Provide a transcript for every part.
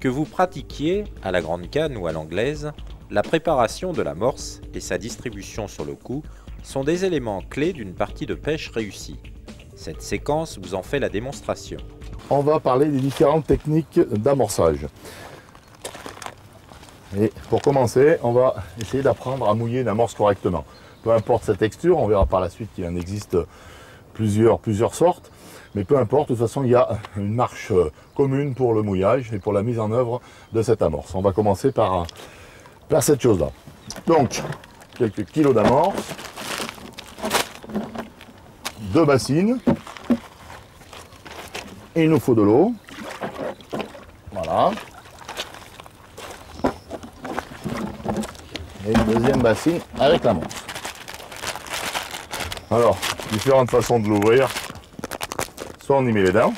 Que vous pratiquiez, à la grande canne ou à l'anglaise, la préparation de l'amorce et sa distribution sur le coup sont des éléments clés d'une partie de pêche réussie. Cette séquence vous en fait la démonstration. On va parler des différentes techniques d'amorçage. Et pour commencer, on va essayer d'apprendre à mouiller une amorce correctement. Peu importe sa texture, on verra par la suite qu'il en existe plusieurs sortes. Mais peu importe, de toute façon, il y a une marche commune pour le mouillage et pour la mise en œuvre de cette amorce. On va commencer par cette chose-là. Donc, quelques kilos d'amorce, 2 bassines, et il nous faut de l'eau. Voilà. Et une deuxième bassine avec l'amorce. Alors, différentes façons de l'ouvrir. Soit on y met les dents.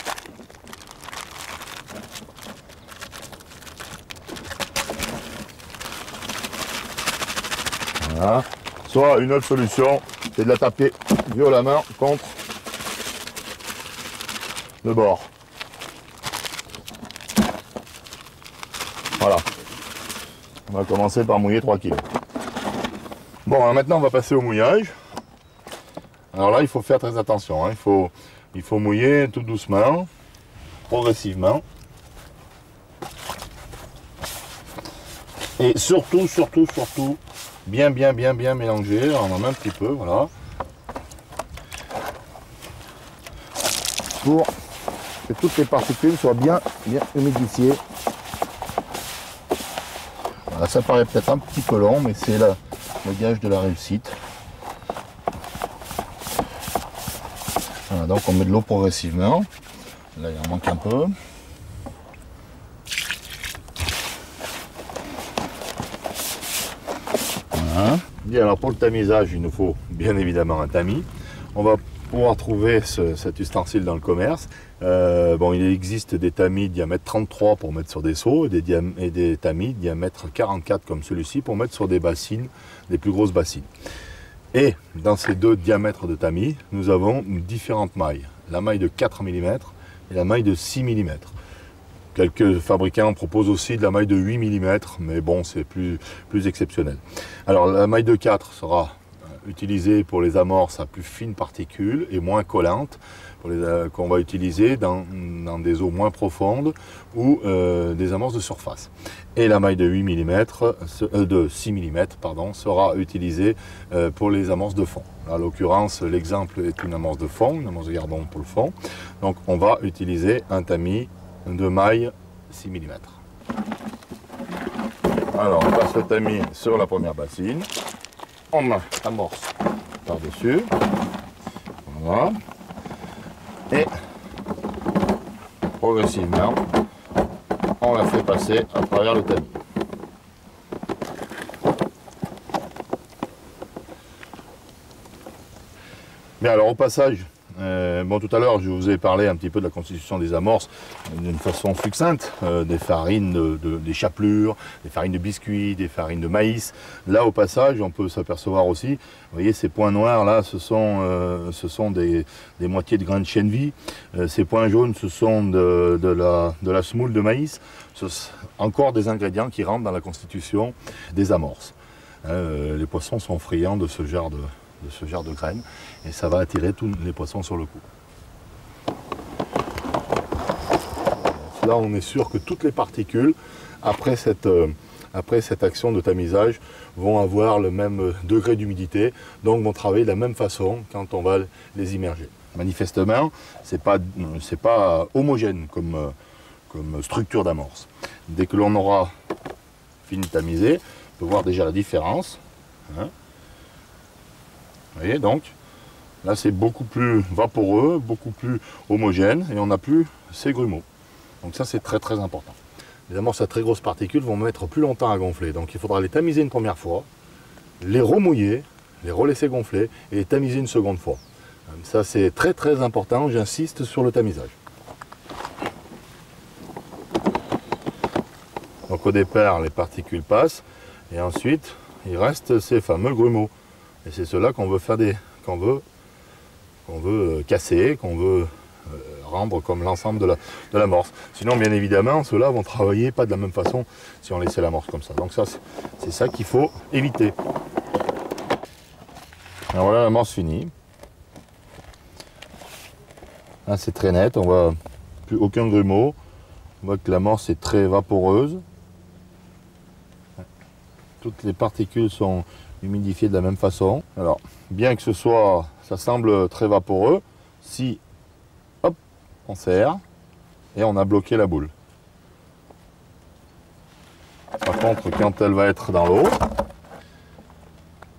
Voilà. Soit une autre solution, c'est de la taper violemment contre le bord. Voilà. On va commencer par mouiller 3 kg. Bon, alors maintenant on va passer au mouillage. Alors là, il faut faire très attention, hein. Il faut mouiller tout doucement, progressivement. Et surtout, bien mélanger. Alors on en met un petit peu, voilà. Pour que toutes les particules soient bien humidifiées. Voilà, ça paraît peut-être un petit peu long, mais c'est le gage de la réussite. Voilà, donc on met de l'eau progressivement. Là, il en manque un peu. Voilà. Et alors pour le tamisage, il nous faut bien évidemment un tamis. On va pouvoir trouver cet ustensile dans le commerce. Bon, il existe des tamis diamètre 33 pour mettre sur des seaux et des tamis diamètre 44 comme celui-ci pour mettre sur des bassines, des plus grosses bassines. Et dans ces deux diamètres de tamis, nous avons différentes mailles. La maille de 4 mm et la maille de 6 mm. Quelques fabricants proposent aussi de la maille de 8 mm, mais bon, c'est plus exceptionnel. Alors la maille de 4 sera utilisée pour les amorces à plus fines particules et moins collantes, qu'on va utiliser dans des eaux moins profondes ou des amorces de surface. Et la maille de 8 mm, de 6 mm pardon, sera utilisée pour les amorces de fond. En l'occurrence, l'exemple est une amorce de fond, une amorce de gardon pour le fond. Donc on va utiliser un tamis de maille 6 mm. Alors on passe le tamis sur la première bassine. On met l'amorce par-dessus. Voilà. Et progressivement, on la fait passer à travers le tamis. Bien, alors au passage, bon, tout à l'heure je vous ai parlé un petit peu de la constitution des amorces d'une façon succincte, des farines, des chapelures, des farines de biscuits, des farines de maïs. Là au passage on peut s'apercevoir aussi, vous voyez ces points noirs là, ce sont des moitiés de grains de chènevis. Ces points jaunes ce sont de la semoule de maïs. Ce sont encore des ingrédients qui rentrent dans la constitution des amorces. Les poissons sont friands de ce genre de graines et ça va attirer tous les poissons sur le coup. Là on est sûr que toutes les particules après cette action de tamisage vont avoir le même degré d'humidité, donc vont travailler de la même façon quand on va les immerger. Manifestement c'est pas homogène comme structure d'amorce. Dès que l'on aura fini de tamiser, on peut voir déjà la différence, hein. Vous voyez, donc là c'est beaucoup plus vaporeux, beaucoup plus homogène et on n'a plus ces grumeaux. Donc ça c'est très important. Les amorces à très grosses particules vont mettre plus longtemps à gonfler, donc il faudra les tamiser une première fois, les remouiller, les relaisser gonfler et les tamiser une seconde fois. Ça c'est très important, j'insiste sur le tamisage. Donc au départ les particules passent et ensuite il reste ces fameux grumeaux. Et c'est cela qu'on veut faire qu'on veut casser, qu'on veut rendre comme l'ensemble de l'amorce. Sinon, bien évidemment, ceux-là vont travailler pas de la même façon si on laissait l'amorce comme ça. Donc ça, c'est ça qu'il faut éviter. Alors voilà l'amorce finie. Là, c'est très net, on voit plus aucun grumeau. On voit que l'amorce est très vaporeuse. Toutes les particules sont humidifiées de la même façon. Alors, bien que ça semble très vaporeux, si hop, on serre et on a bloqué la boule. Par contre, quand elle va être dans l'eau,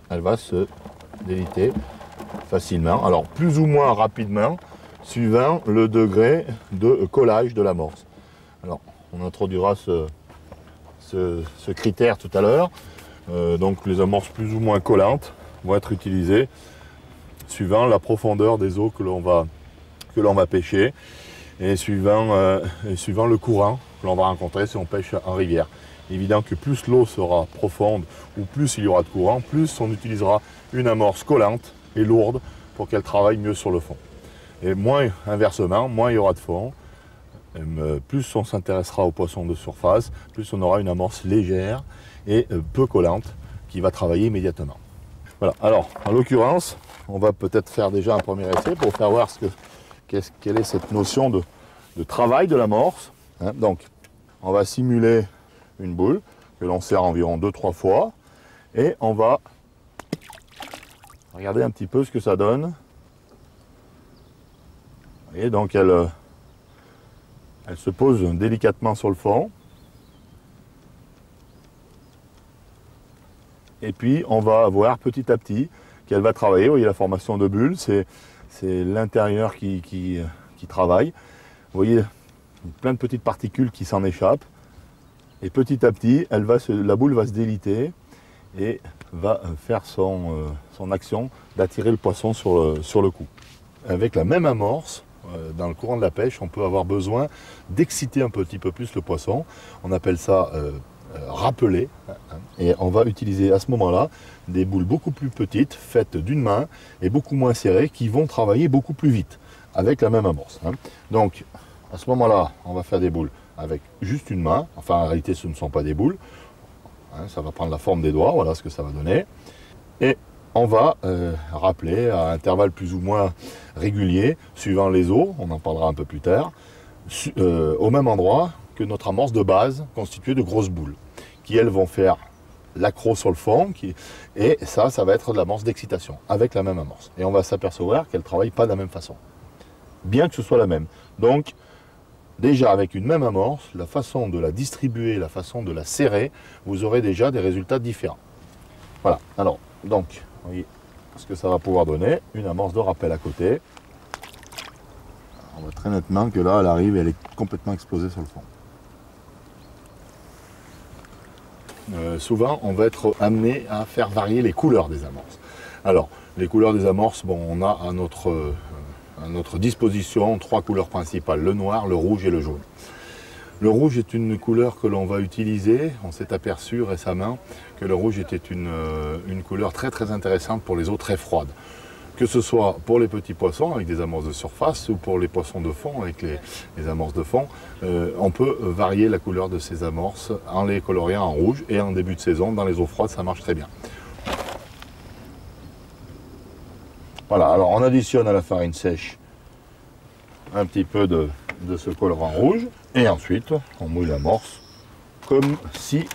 elle va se déliter facilement. Alors, plus ou moins rapidement, suivant le degré de collage de l'amorce. Alors, on introduira ce critère tout à l'heure. Donc, les amorces plus ou moins collantes vont être utilisées suivant la profondeur des eaux que l'on va pêcher et suivant le courant que l'on va rencontrer si on pêche en rivière. Évident que plus l'eau sera profonde ou plus il y aura de courant, plus on utilisera une amorce collante et lourde pour qu'elle travaille mieux sur le fond. Et moins, inversement, moins il y aura de fond, plus on s'intéressera aux poissons de surface, plus on aura une amorce légère et peu collante qui va travailler immédiatement. Voilà, alors en l'occurrence, on va peut-être faire déjà un premier essai pour faire voir quelle est cette notion de travail de l'amorce. Hein, donc, on va simuler une boule que l'on serre environ 2-3 fois et on va regarder un petit peu ce que ça donne. Vous voyez, donc elle se pose délicatement sur le fond. Et puis on va voir petit à petit qu'elle va travailler. Vous voyez la formation de bulles, c'est l'intérieur qui travaille. Vous voyez plein de petites particules qui s'en échappent. Et petit à petit, la boule va se déliter et va faire son action d'attirer le poisson sur le cou. Avec la même amorce, dans le courant de la pêche, on peut avoir besoin d'exciter un petit peu plus le poisson. On appelle ça rappeler. Et on va utiliser à ce moment-là des boules beaucoup plus petites, faites d'une main et beaucoup moins serrées, qui vont travailler beaucoup plus vite avec la même amorce. Donc, à ce moment-là, on va faire des boules avec juste une main. Enfin, en réalité, ce ne sont pas des boules. Ça va prendre la forme des doigts, voilà ce que ça va donner. Et on va rappeler à intervalles plus ou moins réguliers, suivant les eaux, on en parlera un peu plus tard, au même endroit que notre amorce de base, constituée de grosses boules, qui elles vont faire l'accroc sur le fond, et ça va être de l'amorce d'excitation, avec la même amorce. Et on va s'apercevoir qu'elle ne travaille pas de la même façon, bien que ce soit la même. Donc, déjà avec une même amorce, la façon de la distribuer, la façon de la serrer, vous aurez déjà des résultats différents. Voilà, alors, donc, vous voyez ce que ça va pouvoir donner, une amorce de rappel à côté. On voit très nettement que là, elle arrive, elle est complètement explosée sur le fond. Souvent, on va être amené à faire varier les couleurs des amorces. Alors, les couleurs des amorces, bon, on a à notre disposition 3 couleurs principales, le noir, le rouge et le jaune. Le rouge est une couleur que l'on va utiliser. On s'est aperçu récemment que le rouge était une couleur très très intéressante pour les eaux très froides. Que ce soit pour les petits poissons avec des amorces de surface ou pour les poissons de fond avec les amorces de fond, on peut varier la couleur de ces amorces en les coloriant en rouge, et en début de saison, dans les eaux froides, ça marche très bien. Voilà, alors on additionne à la farine sèche un petit peu de ce colorant rouge, et ensuite on mouille l'amorce comme si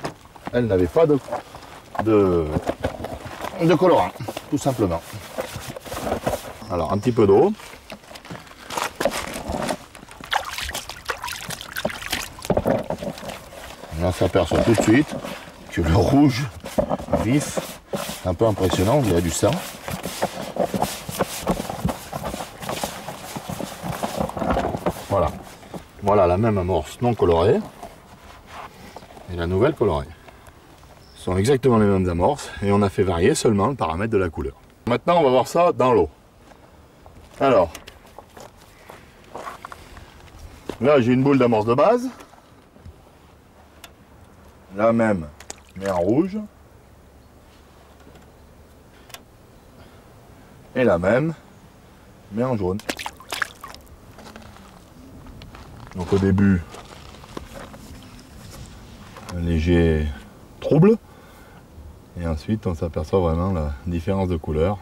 elle n'avait pas de colorant, tout simplement. Alors un petit peu d'eau. On s'aperçoit tout de suite que le rouge vif, un peu impressionnant, on dirait du sang. Voilà. Voilà la même amorce non colorée et la nouvelle colorée. Ce sont exactement les mêmes amorces et on a fait varier seulement le paramètre de la couleur. Maintenant on va voir ça dans l'eau. Alors, là j'ai une boule d'amorce de base, la même mais en rouge, et la même mais en jaune. Donc au début, un léger trouble. Et ensuite, on s'aperçoit vraiment la différence de couleur.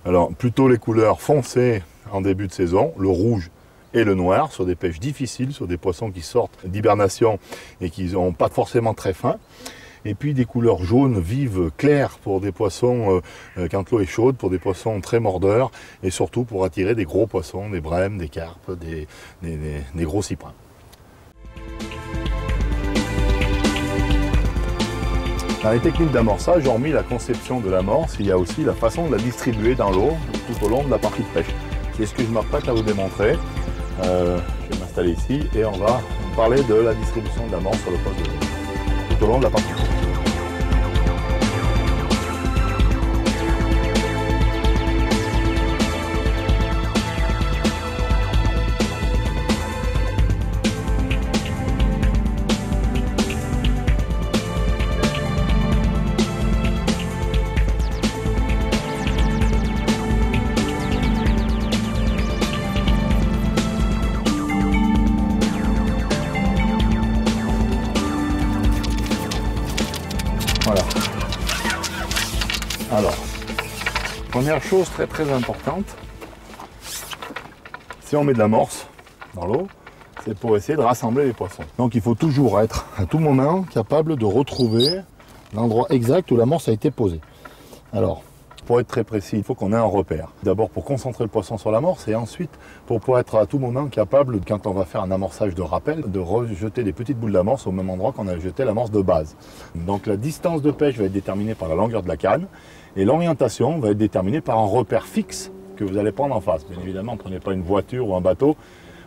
Alors, plutôt les couleurs foncées en début de saison, le rouge et le noir, sur des pêches difficiles, sur des poissons qui sortent d'hibernation et qui n'ont pas forcément très faim. Et puis des couleurs jaunes, vives, claires pour des poissons quand l'eau est chaude, pour des poissons très mordeurs et surtout pour attirer des gros poissons, des brèmes, des carpes, des gros cyprins. Dans les techniques d'amorçage, hormis la conception de l'amorce, il y a aussi la façon de la distribuer dans l'eau tout au long de la partie de pêche. C'est ce que je m'apprête à vous démontrer. Je vais m'installer ici et on va parler de la distribution de l'amorce sur le poste de l'eau tout au long de la partie de pêche. Voilà. Alors, première chose très importante, si on met de l'amorce dans l'eau, c'est pour essayer de rassembler les poissons. Donc il faut toujours être à tout moment capable de retrouver l'endroit exact où l'amorce a été posée. Alors, pour être très précis, il faut qu'on ait un repère. D'abord pour concentrer le poisson sur l'amorce et ensuite pour pouvoir être à tout moment capable, quand on va faire un amorçage de rappel, de rejeter des petites boules d'amorce au même endroit qu'on a jeté l'amorce de base. Donc la distance de pêche va être déterminée par la longueur de la canne et l'orientation va être déterminée par un repère fixe que vous allez prendre en face. Bien évidemment, ne prenez pas une voiture ou un bateau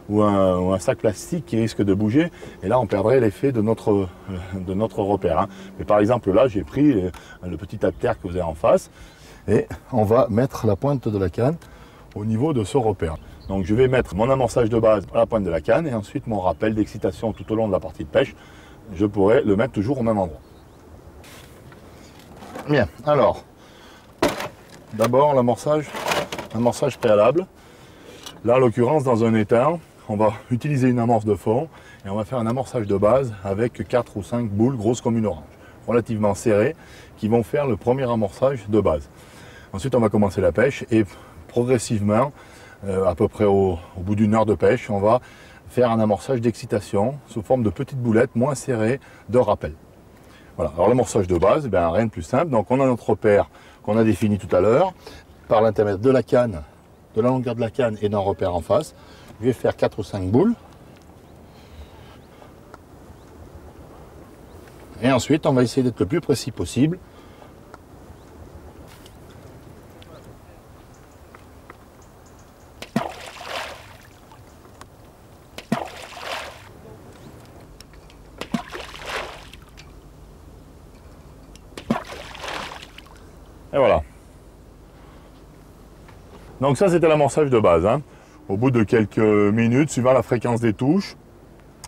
ou un sac plastique qui risque de bouger et là on perdrait l'effet de notre repère. Mais par exemple là, j'ai pris le petit tas de terre que vous avez en face. Et on va mettre la pointe de la canne au niveau de ce repère. Donc je vais mettre mon amorçage de base à la pointe de la canne et ensuite mon rappel d'excitation tout au long de la partie de pêche. Je pourrais le mettre toujours au même endroit. Bien, alors, d'abord l'amorçage préalable. Là, en l'occurrence, dans un étang, on va utiliser une amorce de fond et on va faire un amorçage de base avec 4 ou 5 boules grosses comme une orange, relativement serrées, qui vont faire le premier amorçage de base. Ensuite, on va commencer la pêche et progressivement, à peu près au bout d'une heure de pêche, on va faire un amorçage d'excitation sous forme de petites boulettes moins serrées de rappel. Voilà. Alors l'amorçage de base, rien de plus simple. Donc on a notre repère qu'on a défini tout à l'heure par l'intermédiaire de la canne, de la longueur de la canne et d'un repère en face. Je vais faire 4 ou 5 boules. Et ensuite, on va essayer d'être le plus précis possible. Et voilà. Donc ça, c'était l'amorçage de base. Au bout de quelques minutes, suivant la fréquence des touches,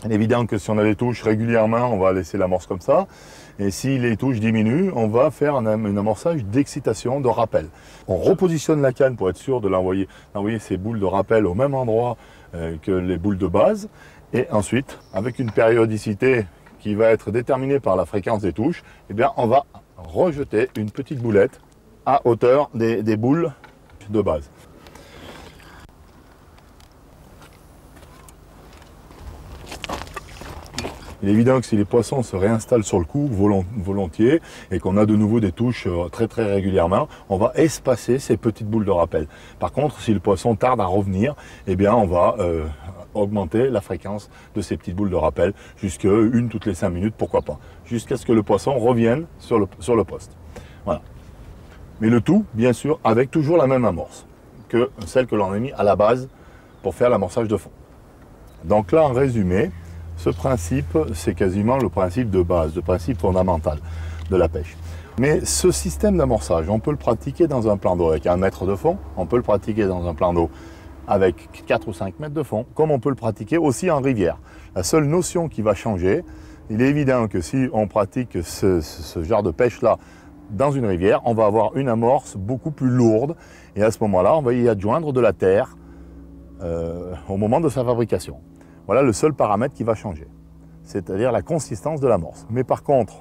il est évident que si on a des touches régulièrement, on va laisser l'amorce comme ça. Et si les touches diminuent, on va faire un amorçage d'excitation, de rappel. On repositionne la canne pour être sûr d'envoyer ces boules de rappel au même endroit que les boules de base. Et ensuite, avec une périodicité qui va être déterminée par la fréquence des touches, on va rejeter une petite boulette à hauteur des boules de base. Il est évident que si les poissons se réinstallent sur le coup volontiers et qu'on a de nouveau des touches très régulièrement, on va espacer ces petites boules de rappel. Par contre, si le poisson tarde à revenir, on va augmenter la fréquence de ces petites boules de rappel jusqu'à une toutes les 5 minutes, pourquoi pas, jusqu'à ce que le poisson revienne sur le poste. Voilà. Mais le tout, bien sûr, avec toujours la même amorce que celle que l'on a mis à la base pour faire l'amorçage de fond. Donc là, en résumé, ce principe, c'est quasiment le principe de base, le principe fondamental de la pêche. Mais ce système d'amorçage, on peut le pratiquer dans un plan d'eau avec 1 mètre de fond, on peut le pratiquer dans un plan d'eau avec 4 ou 5 mètres de fond, comme on peut le pratiquer aussi en rivière. La seule notion qui va changer, il est évident que si on pratique ce genre de pêche-là dans une rivière, on va avoir une amorce beaucoup plus lourde et à ce moment-là, on va y adjoindre de la terre au moment de sa fabrication. Voilà le seul paramètre qui va changer, c'est-à-dire la consistance de l'amorce. Mais par contre,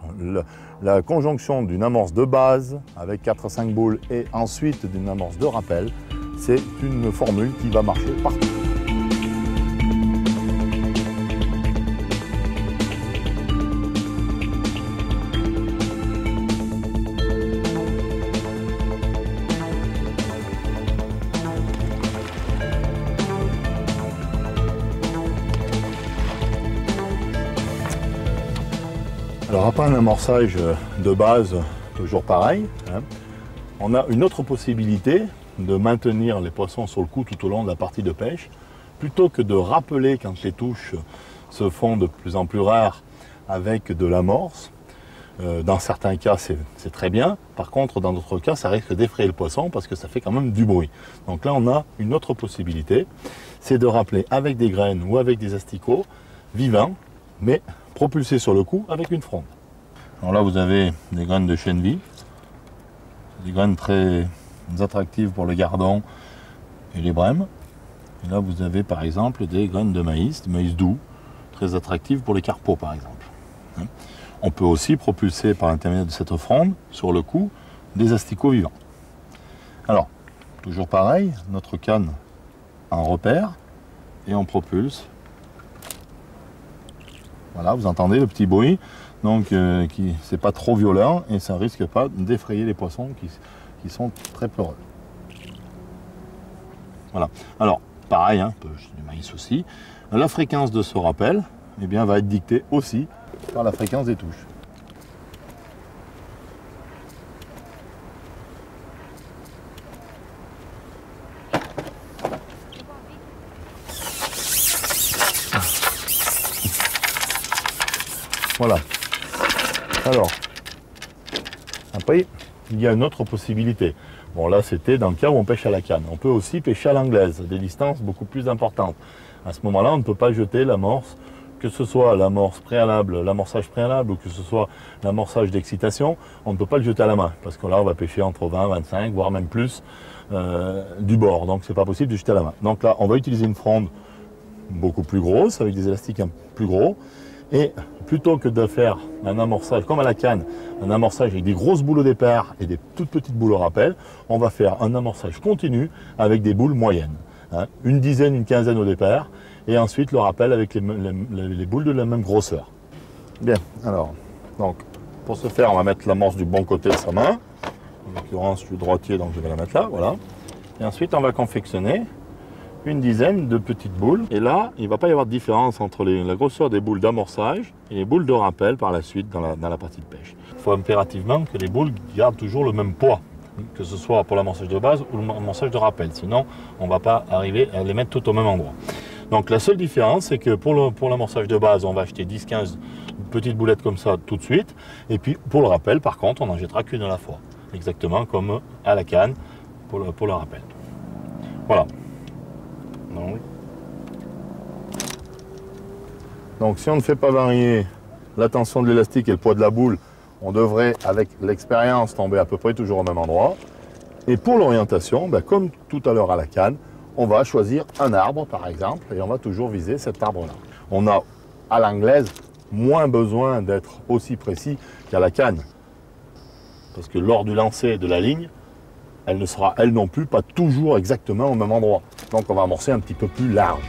la conjonction d'une amorce de base avec 4 à 5 boules et ensuite d'une amorce de rappel, c'est une formule qui va marcher partout. Alors après un amorçage de base, toujours pareil, hein, on a une autre possibilité de maintenir les poissons sur le coup tout au long de la partie de pêche, plutôt que de rappeler quand les touches se font de plus en plus rares avec de l'amorce. Dans certains cas c'est très bien, par contre dans d'autres cas ça risque d'effrayer le poisson parce que ça fait quand même du bruit. Donc là on a une autre possibilité, c'est de rappeler avec des graines ou avec des asticots vivants, mais propulsés sur le coup avec une fronde. Alors là vous avez des graines de chènevis, des graines très attractives pour le gardon et les brèmes. Et là vous avez par exemple des graines de maïs doux, très attractives pour les carpeaux par exemple. On peut aussi propulser par l'intermédiaire de cette fronde sur le coup des asticots vivants. Alors, toujours pareil, notre canne en repère et on propulse. Voilà, vous entendez le petit bruit, donc c'est pas trop violent et ça risque pas d'effrayer les poissons qui sont très peureux. Voilà. Alors, pareil, hein, du maïs aussi. La fréquence de ce rappel, eh bien, va être dictée aussi par la fréquence des touches. Voilà. Alors, après, il y a une autre possibilité. Bon, là, c'était dans le cas où on pêche à la canne. On peut aussi pêcher à l'anglaise, à des distances beaucoup plus importantes. À ce moment-là, on ne peut pas jeter l'amorce, que ce soit l'amorce préalable, l'amorçage préalable, ou que ce soit l'amorçage d'excitation, on ne peut pas le jeter à la main. Parce que là, on va pêcher entre 20, 25, voire même plus du bord. Donc, c'est pas possible de jeter à la main. Donc là, on va utiliser une fronde beaucoup plus grosse, avec des élastiques un peu plus gros. Et plutôt que de faire un amorçage, comme à la canne, un amorçage avec des grosses boules au départ et des toutes petites boules au rappel, on va faire un amorçage continu avec des boules moyennes. Hein, une dizaine, une quinzaine au départ, et ensuite le rappel avec les boules de la même grosseur. Bien, alors, donc, pour ce faire, on va mettre l'amorce du bon côté de sa main. En l'occurrence, je suis droitier, donc je vais la mettre là, voilà. Et ensuite, on va confectionner une dizaine de petites boules. Et là, il ne va pas y avoir de différence entre la grosseur des boules d'amorçage et les boules de rappel par la suite dans la partie de pêche. Il faut impérativement que les boules gardent toujours le même poids, que ce soit pour l'amorçage de base ou l'amorçage de rappel. Sinon, on ne va pas arriver à les mettre tout au même endroit. Donc la seule différence, c'est que pour l'amorçage de base, on va acheter 10-15 petites boulettes comme ça tout de suite. Et puis pour le rappel, par contre, on n'en jettera qu'une à la fois. Exactement comme à la canne pour le rappel. Voilà. Donc si on ne fait pas varier la tension de l'élastique et le poids de la boule, on devrait, avec l'expérience, tomber à peu près toujours au même endroit. Et pour l'orientation, ben, comme tout à l'heure à la canne, on va choisir un arbre par exemple et on va toujours viser cet arbre-là. On a à l'anglaise moins besoin d'être aussi précis qu'à la canne. Parce que lors du lancer de la ligne, elle ne sera elle non plus pas toujours exactement au même endroit. Donc on va amorcer un petit peu plus large.